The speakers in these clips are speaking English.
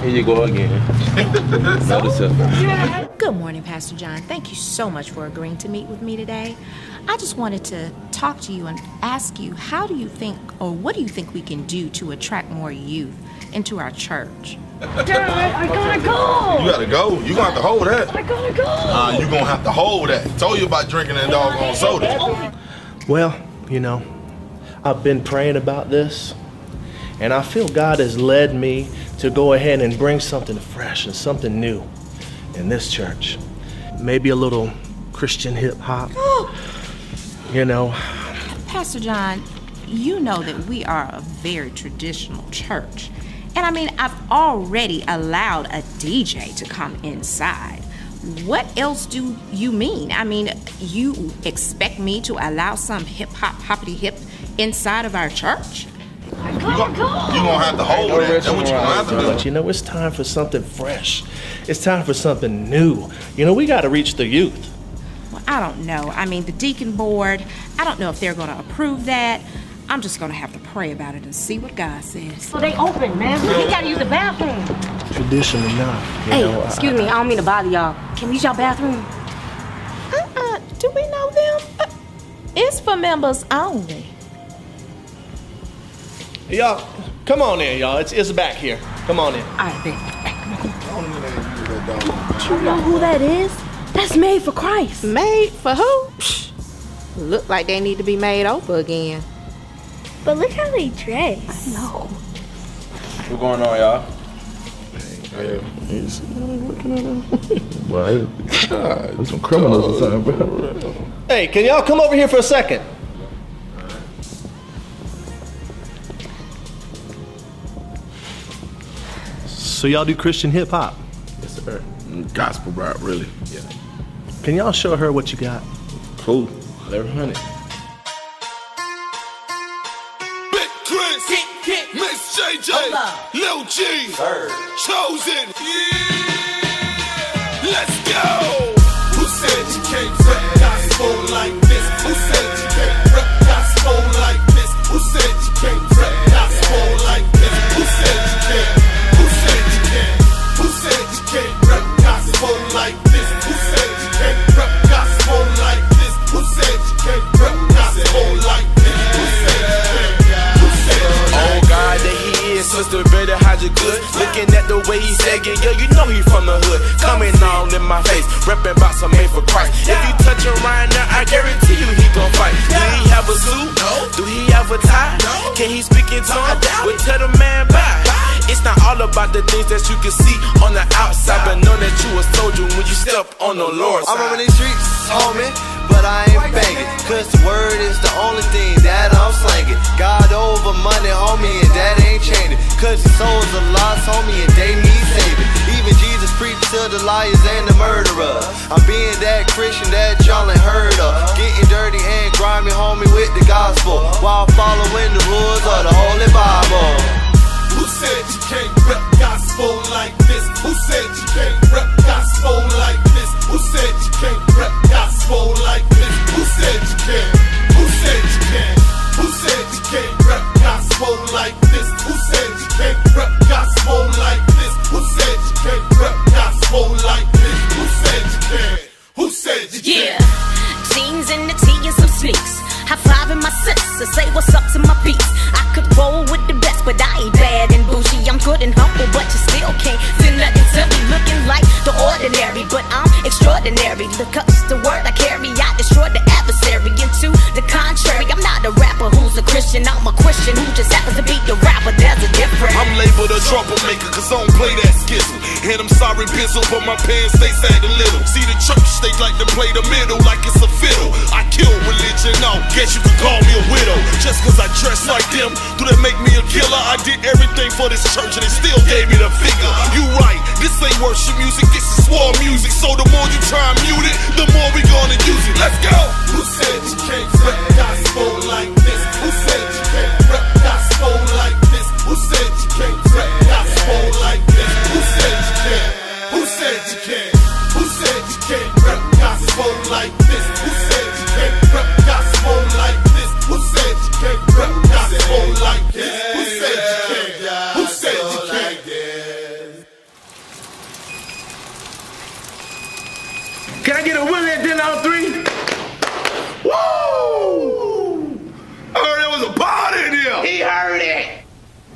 Here you go again. Good morning, Pastor John. Thank you so much for agreeing to meet with me today. I just wanted to talk to you and ask you, how do you think, or what do you think we can do to attract more youth into our church? Dad, I gotta go! You gotta go? You gonna have to hold that. I gotta go! You gonna have to hold that. Told you about drinking that doggone soda. Well, you know, I've been praying about this, and I feel God has led me to go ahead and bring something fresh and something new in this church. Maybe a little Christian hip-hop, you know. Pastor John, you know that we are a very traditional church. And I mean, I've already allowed a DJ to come inside. What else do you mean? I mean, you expect me to allow some hip-hop, hoppity-hip inside of our church? You gonna have to hold that. That's what you gonna have to do. But you know, it's time for something fresh. It's time for something new. You know, we gotta reach the youth. Well, I don't know. I mean, the deacon board, I don't know if they're gonna approve that. I'm just gonna have to pray about it and see what God says. Well, they open, man. We gotta use the bathroom. Tradition enough. Hey, excuse me, I don't mean to bother y'all. Can we use y'all bathroom? Do we know them? It's for members only. Y'all, come on in, y'all. It's back here. Come on in. All right, babe. You know who that is? That's made for Christ. Made for who? Psh, look like they need to be made over again. But look how they dress. I know. What's going on, y'all? Well, there's some criminals or something, bro. Hey, can y'all come over here for a second? So y'all do Christian hip-hop? Yes, sir. Gospel rap, really. Yeah. Can y'all show her what you got? Cool. 1100. Big Chris, Miss JJ, Lil G, Chosen. Yeah. Let's go. Who said you can't rap gospel like this? Who said you can't rap gospel like this? Who said you can't rap gospel like this? Who said you can't? Who said you can't? Who said you can't rap gospel like this? Who said you can't rap gospel like this? Who said you can't rap gospel like this? Who said you can't? Who said you can't? Oh God, that he is, sister, better hide your good. Looking at the way he's sagging, yeah, you know he from the hood. Coming all in my face, repping about some made for Christ. If you touch him right now, I guarantee you he gon' fight. Do he have a suit? Do he have a tie? Can he speak in tongues? Well, tell the man bye. It's not all about the things that you can see on the outside, but know that you a soldier when you step on the Lord's side. I'm running these streets, homie, but I ain't banging, cause the word is the only thing that I'm slanging. God over money, homie, and that ain't changing, cause the souls are lost, homie, and they need saving. Even Jesus preached to the liars and the murderers. I'm being that Christian that y'all ain't heard of, getting dirty and grimy, homie, with the gospel, while following the rules of the Holy Bible. Who said you can't rap gospel like this? Who said you can't rap gospel like this? Who said you can't rap gospel like this? Who said you can't? Who said you can't? Who said you can't rap gospel like this? Who said you can't rap gospel like this? Who said you can't rap gospel like this? Who said you can't? Who said you can't? Yeah, jeans and the tea and some sneaks. High-fiving my sister, say what's up to my peeps. I could roll with the best, but I ain't bad and bougie. I'm good and humble, but you still can't feel nothing to me. Looking like the ordinary, but I'm extraordinary. Look up the word I carry, I destroy the adversary. Into the contrary, I'm not a rapper who's a Christian. I'm a Christian who just happens to be the rapper. There's a difference. I'm labeled a troublemaker, cause I don't play that skizzle. And I'm sorry, Bizzle, but my pants, they sagging little. See the church, they like to play the middle like it's a fiddle. I kill religion, no. Guess you could call me a widow. Just cause I dress like them, do that make me a killer? I did everything for this church and they still gave me the figure. You right, this ain't worship music, this is war music. So the more you try and mute it, the more we gonna use it. Let's go! Who said you can't rap gospel like this? Who said you can't rap gospel like this? Who said you can't rap gospel like this? Who said you can't? Who said you can't? Who said you can't rap gospel like this? Who said you can't rap gospel like this? Who said you can't rap gospel like this? Who said you can't? Who said you can't? Can I get a Willie and then on 3? Woo! I heard there was a party in here. He heard it.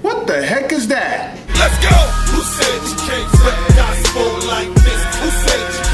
What the heck is that? Let's go! Who said you can't rap gospel like this? Who said you